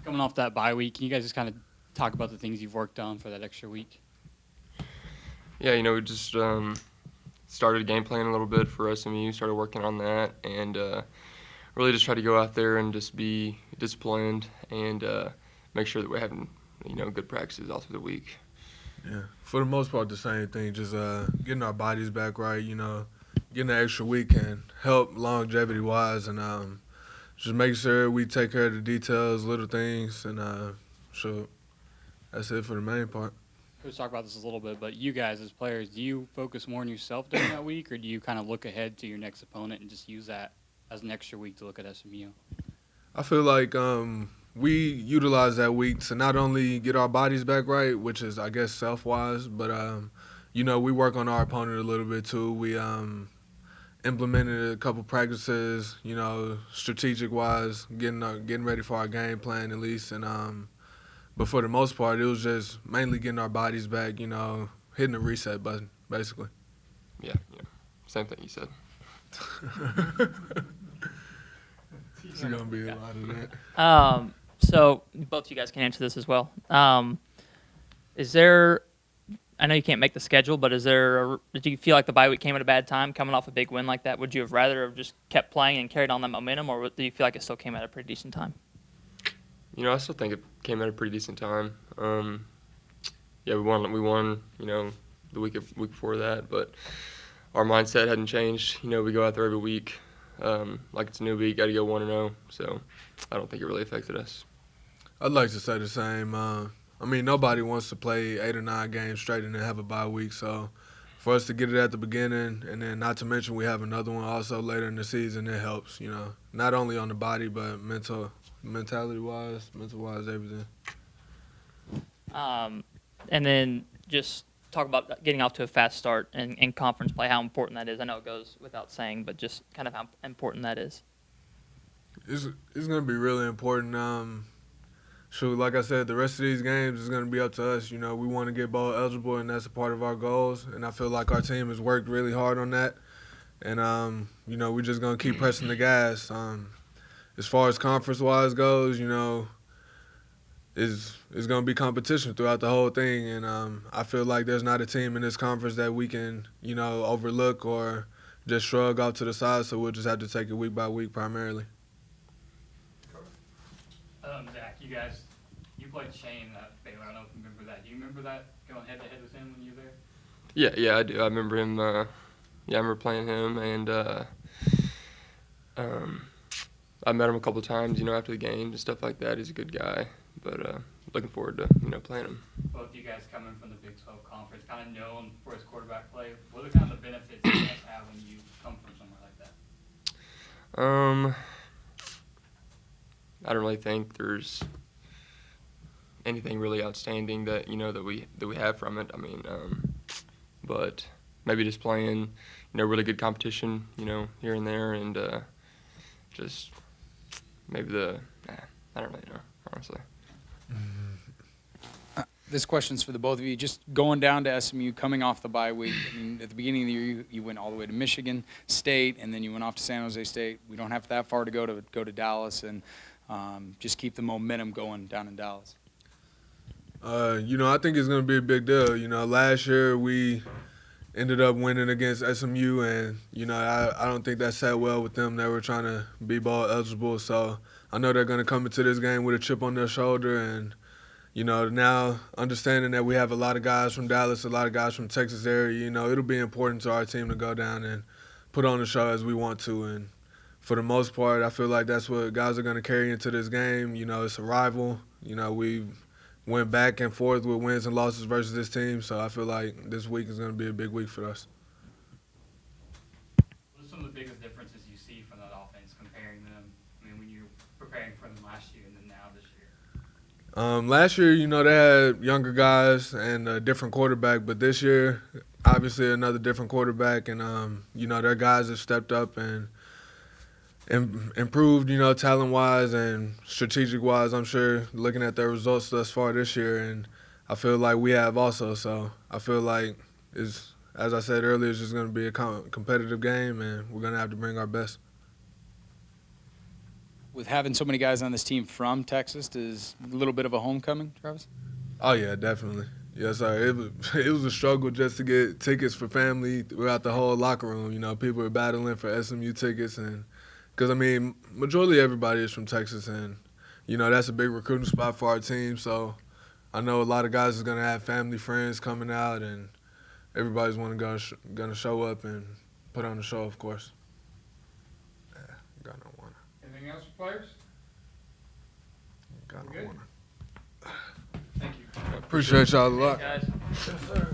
Coming off that bye week, can you guys just kind of talk about the things you've worked on for that extra week? Yeah, we just started game planning a little bit for SMU, started working on that, and really just try to go out there and just be disciplined and make sure that we're having, good practices all through the week. Yeah, for the most part, the same thing. Just getting our bodies back right. Getting an extra week can help longevity wise, and just make sure we take care of the details, little things, and so that's it for the main part. We talked about this a little bit, but you guys as players, do you focus more on yourself during that week, or do you kind of look ahead to your next opponent and just use that as an extra week to look at SMU? I feel like we utilize that week to not only get our bodies back right, which is I guess self wise, but we work on our opponent a little bit too. We implemented a couple practices, strategic wise, getting ready for our game plan at least, and but for the most part, it was just mainly getting our bodies back, hitting the reset button, basically. Yeah, same thing you said. It's gonna be a lot of that. So both of you guys can answer this as well. Is there? I know you can't make the schedule, but do you feel like the bye week came at a bad time, coming off a big win like that? Would you have rather have just kept playing and carried on that momentum, or do you feel like it still came at a pretty decent time? I still think it came at a pretty decent time. Yeah, we won. The week before that, but our mindset hadn't changed. We go out there every week, like it's a new week. Got to go 1-0. So I don't think it really affected us. I'd like to say the same. Nobody wants to play 8 or 9 games straight and then have a bye week. So for us to get it at the beginning, and then not to mention we have another one also later in the season, it helps. Not only on the body but mentality-wise, mental-wise, everything. And then just talk about getting off to a fast start in conference play, how important that is. I know it goes without saying, but just kind of how important that is. It's going to be really important. Like I said, the rest of these games is going to be up to us. We want to get bowl eligible, and that's a part of our goals. And I feel like our team has worked really hard on that. And, we're just going to keep pressing the gas. As far as conference-wise goes, it's going to be competition throughout the whole thing. And I feel like there's not a team in this conference that we can, overlook or just shrug off to the side. So we'll just have to take it week by week primarily. Zach, you played Shane at Baylor. I don't know if you remember that. Do you remember that, going head-to-head with him when you were there? Yeah, I do. I remember him. I remember playing him, and I met him a couple of times, after the games and stuff like that. He's a good guy, but looking forward to, playing him. Both you guys coming from the Big 12 Conference, kind of known for his quarterback play. What are kind of the benefits you guys have when you come from somewhere like that? I don't really think there's anything really outstanding that that we have from it. But maybe just playing really good competition here and there, and just maybe I don't really know, honestly. This question's for the both of you. Just going down to SMU, coming off the bye week. At the beginning of the year, you went all the way to Michigan State, and then you went off to San Jose State. We don't have that far to go to Dallas, and just keep the momentum going down in Dallas. I think it's going to be a big deal. Last year we ended up winning against SMU, and, I don't think that sat well with them. They were trying to be bowl eligible, so I know they're going to come into this game with a chip on their shoulder, and, now understanding that we have a lot of guys from Dallas, a lot of guys from Texas area, it'll be important to our team to go down and put on the show as we want to, and for the most part, I feel like that's what guys are going to carry into this game. It's a rival. We went back and forth with wins and losses versus this team, so I feel like this week is going to be a big week for us. What are some of the biggest differences you see from that offense comparing them? When you're preparing for them last year and then now this year? Last year, they had younger guys and a different quarterback, but this year, obviously another different quarterback, and, their guys have stepped up and improved, talent-wise and strategic-wise, I'm sure, looking at their results thus far this year. And I feel like we have also. So I feel like, as I said earlier, it's just going to be a competitive game, and we're going to have to bring our best. with having so many guys on this team from Texas, is a little bit of a homecoming, Travis? Oh yeah, definitely. Yes, sir. It was a struggle just to get tickets for family throughout the whole locker room. You know, people were battling for SMU tickets, and because I mean, majority everybody is from Texas, and you know that's a big recruiting spot for our team. So I know a lot of guys is gonna have family, friends coming out, and everybody's gonna show up and put on the show, of course. Yeah, got no one. Anything else for players? Got no Good. one. Thank you. Appreciate y'all a lot. Guys. Yes, sir.